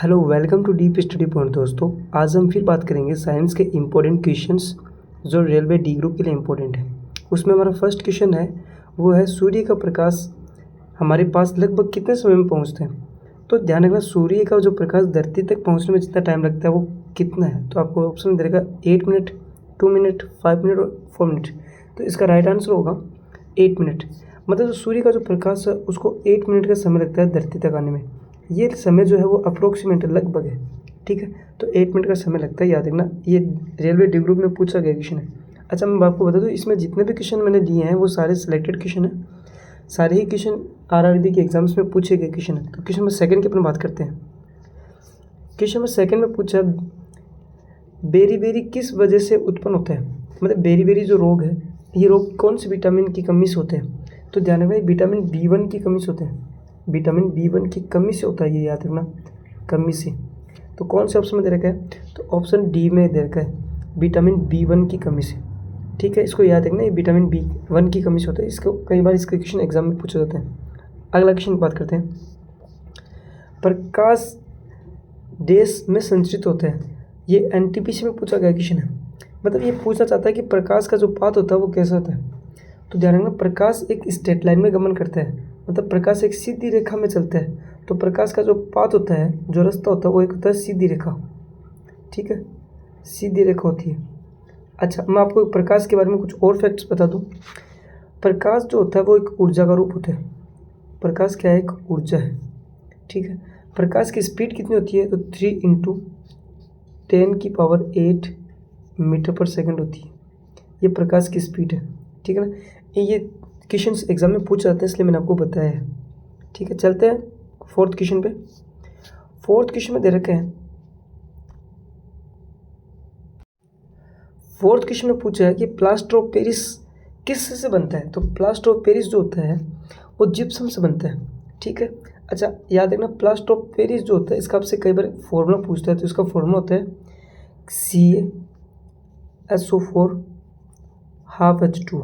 Hello welcome to deep study point दोस्तों। आज हम फिर बात करेंगे साइंस के इम्पोर्टेंट क्वेश्चंस जो रेलवे डी ग्रुप के लिए इम्पोर्टेंट है। उसमें हमारा फर्स्ट क्वेश्चन है वो है सूर्य का प्रकाश हमारे पास लगभग कितने समय में पहुंचते हैं। तो ध्यान रखना सूर्य का जो प्रकाश धरती तक पहुंचने में जितना टाइम लगता है वो कितना है। तो आपको ऑप्शन दे देगा 8 मिनट, 2 मिनट, 5 मिनट और 4 मिनट। तो इसका राइट आंसर होगा 8 मिनट। मतलब जो सूर्य का जो प्रकाश है उसको 8 मिनट का समय लगता है धरती तक आने में। ये समय जो है वो अप्रोक्सीमेट लगभग है, ठीक है। तो 8 मिनट का समय लगता है, याद रखना। ये रेलवे डी ग्रुप में पूछा गया क्वेश्चन है। अच्छा, मैं आपको बता दूँ इसमें जितने भी क्वेश्चन मैंने दिए हैं वो सारे सिलेक्टेड क्वेश्चन हैं। सारे ही क्वेश्चन आरआरबी के एग्जाम्स में पूछे गए क्वेश्चन है। तो क्वेश्चन नंबर सेकंड की अपन बात करते हैं। क्वेश्चन नंबर सेकंड में पूछा बेरी बेरी किस वजह से उत्पन्न होता है। मतलब बेरी बेरी जो रोग है ये रोग कौन से विटामिन की कमी से होते हैं। तो ध्यान रखना विटामिन B1 की कमी से होते हैं। विटामिन B1 की कमी से होता है, ये याद रखना, कमी से। तो कौन से ऑप्शन में दे रखा है, तो ऑप्शन डी में दे रखा है विटामिन B1 की कमी से, ठीक है। इसको याद रखना, ये विटामिन B1 की कमी से होता है। इसको कई बार इसका क्वेश्चन एग्जाम में पूछा जाता है। अगला क्वेश्चन बात करते हैं। प्रकाश देश में संचित होते हैं, ये NTPC में पूछा गया क्वेश्चन है। मतलब ये पूछना चाहता है कि प्रकाश का जो पाथ होता है वो कैसा होता है। तो ध्यान रखना प्रकाश एक स्ट्रेट लाइन में गमन करता है, मतलब प्रकाश एक सीधी रेखा में चलता है। तो प्रकाश का जो पाथ होता है, जो रास्ता होता है वो एक होता है सीधी रेखा, ठीक है, सीधी रेखा होती है। अच्छा, मैं आपको प्रकाश के बारे में कुछ और फैक्ट्स बता दूं। प्रकाश जो होता है वो एक ऊर्जा का रूप होता है। प्रकाश क्या है, एक ऊर्जा है, ठीक है। प्रकाश की स्पीड कितनी होती है, तो 3 × 10⁸ मीटर पर सेकंड होती है। ये प्रकाश की स्पीड है, ठीक है ना। ये क्वेश्चन एग्जाम में पूछ जाते हैं इसलिए मैंने आपको बताया है, ठीक है। चलते हैं फोर्थ क्वेश्चन पे। फोर्थ क्वेश्चन में दे रखे हैं, फोर्थ क्वेश्चन में पूछा है कि प्लास्टर ऑफ पेरिस किस से बनता है। तो प्लास्टर ऑफ पेरिस जो होता है वो जिप्सम से बनता है, ठीक है। अच्छा, याद रखना प्लास्टर ऑफ पेरिस जो होता है इसका आपसे कई बार फॉर्मूला पूछता है। तो इसका फॉर्मूला होता है CaSO4 ½ H2O,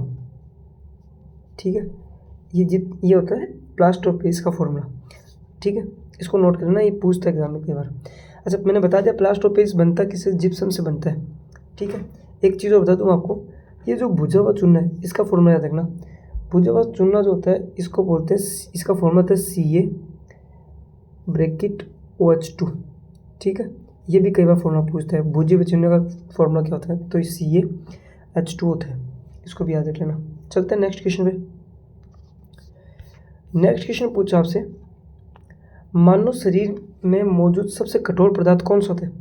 ठीक है। ये होता है प्लास्टर ऑफ पेरिस का फॉर्मूला, ठीक है। इसको नोट करना, ये पूछता है एग्जाम में कई बार। अच्छा, मैंने बता दिया प्लास्टर ऑफ पेरिस बनता किससे, जिप्सम से बनता है, ठीक है। एक चीज़ और बता दूँ आपको, ये जो भुजा हुआ चूना है इसका फॉर्मूला याद रखना। भुजा हुआ चूना जो होता है इसको बोलते हैं, इसका फॉर्मूला होता है CaOH2, ठीक है। ये भी कई बार फॉर्मूला पूछता है, भुजे हुए चूने का फॉर्मूला क्या होता है, तो CaH2 होता है। इसको भी याद रख लेना। चलते हैं नेक्स्ट क्वेश्चन पे। नेक्स्ट क्वेश्चन पूछा आपसे, मानव शरीर में मौजूद सबसे कठोर पदार्थ कौन सा होता है।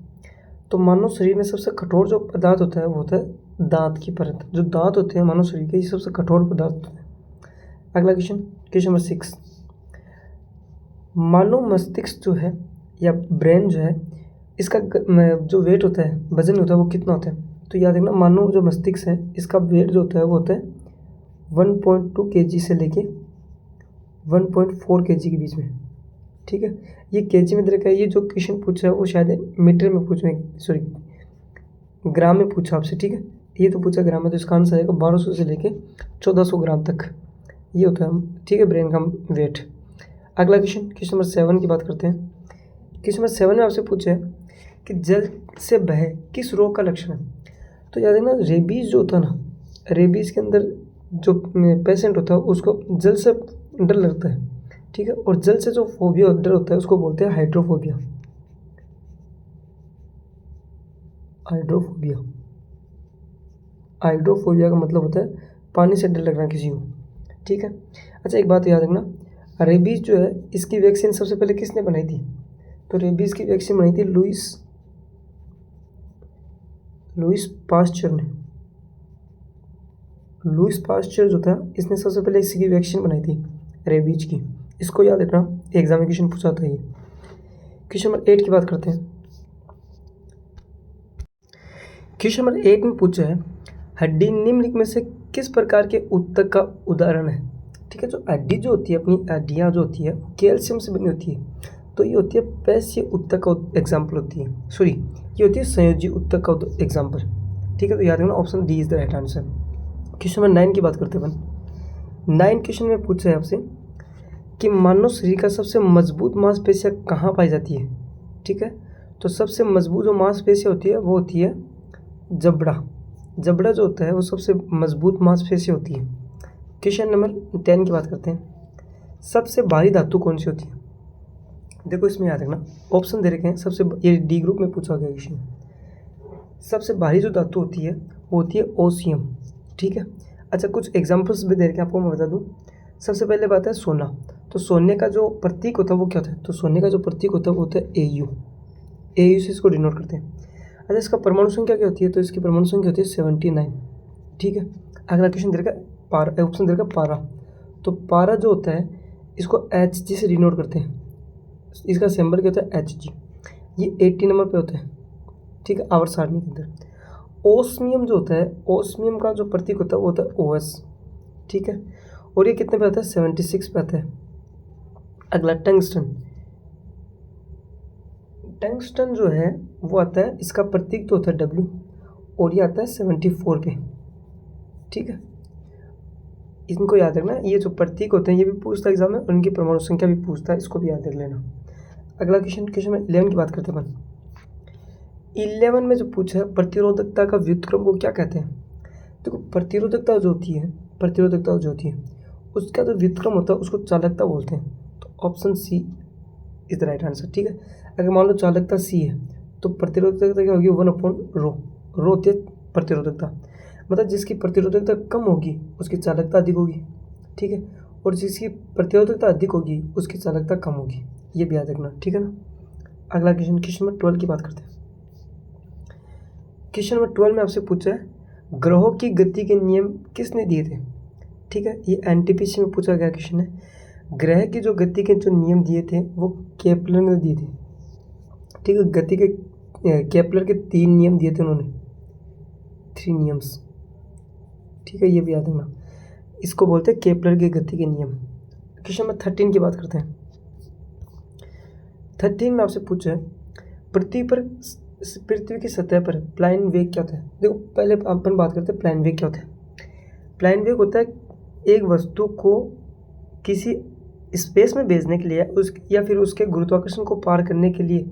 तो मानव शरीर में सबसे कठोर जो पदार्थ होता है वो होता है दांत की परत। जो दांत होते हैं मानव शरीर के, ये सबसे कठोर पदार्थ होते हैं। अगला क्वेश्चन, क्वेश्चन नंबर 6। मानव मस्तिष्क जो है या ब्रेन जो है इसका जो वेट होता है, वजन होता है वो कितना होता है। तो याद रखना मानव जो मस्तिष्क है इसका वेट जो होता है वो होता है 1.2 kg से लेके 1.4 kg के बीच में, ठीक है। ये केजी में दे रखा है। ये जो क्वेश्चन पूछा है वो शायद मीटर में पूछे, सॉरी ग्राम में पूछा आपसे, ठीक है। ये तो पूछा ग्राम में, तो इसका आंसर आएगा 1200 से लेके 1400 ग्राम तक ये होता है, ठीक है, ब्रेन का वेट। अगला क्वेश्चन, क्वेश्चन नंबर 7 की बात करते हैं। क्वेश्चन नंबर 7 में आपसे पूछा है कि जल से बह किस रोग का लक्षण है। तो याद रखना रेबीज़ जो होता है ना, रेबीज़ के अंदर जो पेशेंट होता है उसको जल से डर लगता है, ठीक है। और जल से जो फोबिया डर होता है उसको बोलते हैं हाइड्रोफोबिया। हाइड्रोफोबिया, हाइड्रोफोबिया का मतलब होता है पानी से डर लगना किसी को, ठीक है। अच्छा, एक बात याद रखना, रेबीज जो है इसकी वैक्सीन सबसे पहले किसने बनाई थी। तो रेबीज की वैक्सीन बनाई थी लुईस पास्चर ने। लुईस पास्चर जो था इसने सबसे पहले इसकी वैक्सीन बनाई थी रेबीज की। इसको याद रखना, एग्जामिनेशन पूछा था ये। क्वेश्चन नंबर 8 की बात करते हैं। क्वेश्चन नंबर 8 में पूछा है हड्डी निम्नलिखित में से किस प्रकार के ऊतक का उदाहरण है, ठीक है। जो हड्डी जो होती है, अपनी हड्डियाँ जो होती है कैल्शियम से बनी होती है। तो ये होती है पेशीय ऊतक का एग्जाम्पल होती है, सॉरी ये होती है संयोजी ऊतक का एग्जाम्पल, ठीक है। तो याद रखना option D is the right answer. Question number 9 की बात करते हैं अपन। 9 क्वेश्चन में पूछा है आपसे कि मानव शरीर का सबसे मजबूत मांसपेशियाँ कहाँ पाई जाती है। ठीक है। तो सबसे मजबूत जो मांसपेशी होती है वो होती है जबड़ा। जबड़ा जो होता है वो सबसे मजबूत मांसपेशी होती है। क्वेश्चन नंबर 10 की बात करते हैं। सबसे भारी धातु कौन सी होती है? देखो इसमें याद रखना, ऑप्शन दे रखे हैं। सबसे ये डी ग्रुप में पूछा गया क्वेश्चन। सबसे भारी जो धातु होती है वो होती है ओसियम, ठीक है। अच्छा, कुछ एग्जांपल्स भी दे रखे हैं आपको, मैं बता दूं। सबसे पहले बात है सोना। तो सोने का जो प्रतीक होता है वो क्या होता है? तो सोने का जो प्रतीक होता है वो होता है AU। AU से इसको डिनोट करते हैं। अच्छा, इसका परमाणु संख्या क्या होती है? तो इसकी परमाणु संख्या होती है 79, ठीक है। अगला क्वेश्चन दे रखा है पारा, ऑप्शन दे रखा है पारा। तो पारा जो होता है इसको Hg से डिनोट करते हैं। इसका सिंबल क्या होता है? Hg। ये 80 नंबर पे होता है, ठीक है, आवर्त सारणी के अंदर। ओस्मियम जो होता है, ओस्मियम का जो प्रतीक होता है वो होता है OS, ठीक है। और ये कितने पे आता है? 76 पे आता है। अगला टंगस्टन। टंगस्टन जो है वो आता है, इसका प्रतीक तो होता है W, और ये आता है 74 पे, ठीक है। इनको याद रखना, ये जो प्रतीक होते हैं ये भी पूछता है एग्जाम में, और इनकी परमाणु संख्या भी पूछता है, इसको भी याद रख लेना। अगला क्वेश्चन में 11 की बात करते हैं अपन। 11 में जो पूछा है प्रतिरोधकता का व्युत्क्रम को क्या कहते हैं? देखो प्रतिरोधकता जो होती है उसका जो व्युत्क्रम होता है उसको चालकता बोलते हैं। तो option C is the right answer, ठीक है। अगर मान लो चालकता C है तो प्रतिरोधकता क्या होगी? 1/ρ। ρ होती है प्रतिरोधकता, मतलब जिसकी प्रतिरोधकता कम होगी उसकी चालकता अधिक होगी, ठीक है। और जिसकी प्रतिरोधकता अधिक होगी उसकी चालकता कम होगी, ये भी याद रखना, ठीक है ना। अगला क्वेश्चन नंबर 12 की बात करते हैं। क्वेश्चन नंबर 12 में आपसे पूछा है ग्रहों की गति के नियम किसने दिए थे? ठीक है, ये NTPC में पूछा गया क्वेश्चन है। ग्रह की जो गति के जो नियम दिए थे वो केपलर ने दिए थे, ठीक है। गति के केपलर के 3 नियम दिए थे उन्होंने, 3 नियम्स, ठीक है, ये भी याद रखना। इसको बोलते हैं केपलर के गति के नियम। क्वेश्चन नंबर 13 की बात करते हैं। 13 में आपसे पूछा है पृथ्वी की सतह पर प्लाइन वेग क्या होता है? देखो पहले अपन बात करते हैं प्लाइन वेग क्या होता है। प्लाइन वेग होता है एक वस्तु को किसी स्पेस में भेजने के लिए या फिर उसके गुरुत्वाकर्षण को पार करने के लिए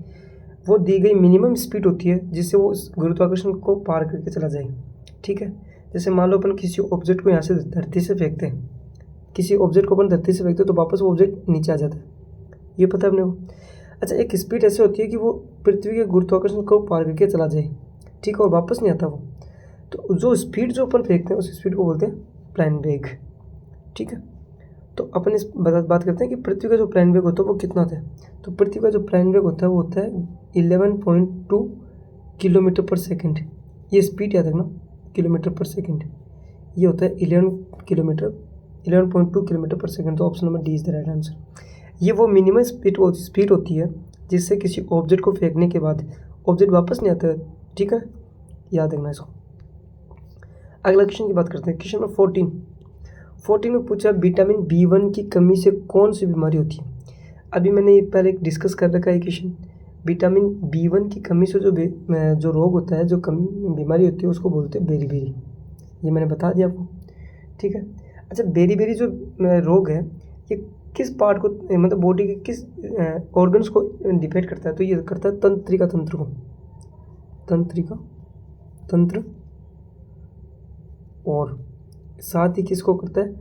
वो दी गई मिनिमम स्पीड होती है जिससे वो उस गुरुत्वाकर्षण को पार करके चला जाए, ठीक है। जैसे मान लो अपन किसी ऑब्जेक्ट को यहाँ से धरती से फेंकते हैं, किसी ऑब्जेक्ट को अपन धरती से फेंकते हैं तो वापस वो ऑब्जेक्ट नीचे आ जाता है, ये पता है अपने को। अच्छा, एक स्पीड ऐसे होती है कि वो पृथ्वी के गुरुत्वाकर्षण को पार करके चला जाए, ठीक है, और वापस नहीं आता वो। तो जो स्पीड जो अपन फेंकते हैं उस स्पीड को बोलते हैं प्लाइन वेग, ठीक है। तो अपन इस बात करते हैं कि पृथ्वी का जो प्लाइन वेग होता है वो कितना होता है। तो पृथ्वी का जो प्लाइन वेग होता है वो होता है 11.2 किलोमीटर पर सेकेंड। ये स्पीड याद रखना, किलोमीटर पर सेकेंड, ये होता है 11.2 किलोमीटर पर सेकेंड। तो option number D is the right answer. ये वो मिनिमम स्पीड होती है जिससे किसी ऑब्जेक्ट को फेंकने के बाद ऑब्जेक्ट वापस नहीं आता है, ठीक है, याद रखना इसको। अगला क्वेश्चन की बात करते हैं। क्वेश्चन नंबर 14 में पूछा विटामिन B1 की कमी से कौन सी बीमारी होती है? अभी मैंने ये पहले डिस्कस कर रखा है क्वेश्चन। विटामिन B1 की कमी से जो रोग होता है, जो बीमारी होती है उसको बोलते हैं बेरी, ये मैंने बता दिया आपको, ठीक है। अच्छा, बेरी जो रोग है ये किस पार्ट को, मतलब बॉडी के किस ऑर्गन्स को डिफेक्ट करता है? तो ये करता है तंत्रिका तंत्र को, तंत्रिका तंत्र, और साथ ही किसको करता है?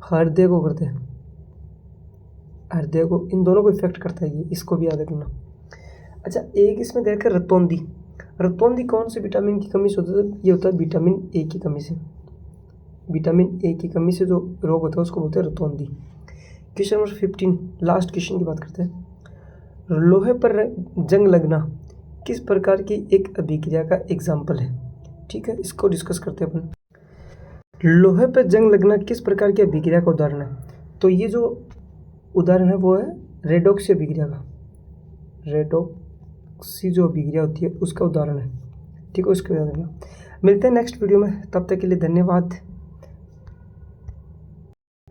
हृदय को करता है, हृदय को, इन दोनों को इफेक्ट करता है ये, इसको भी याद रखना। अच्छा, एक इसमें देखकर रतौंधी कौन से विटामिन की कमी से होता है? ये होता है विटामिन ए की कमी से। विटामिन ए की कमी से जो रोग होता है उसको बोलते हैं रतौंधी। क्वेश्चन नंबर 15, लास्ट क्वेश्चन की बात करते हैं। लोहे पर जंग लगना किस प्रकार की एक अभिक्रिया का एग्जाम्पल है? ठीक है, इसको डिस्कस करते हैं अपन। लोहे पर जंग लगना किस प्रकार की अभिक्रिया का उदाहरण है? तो ये जो उदाहरण है वो है रेडॉक्सी अभिक्रिया का। रेडॉक्सी जो अभिक्रिया होती है उसका उदाहरण है, ठीक है, उसको याद रखना। मिलते हैं नेक्स्ट वीडियो में, तब तक के लिए धन्यवाद।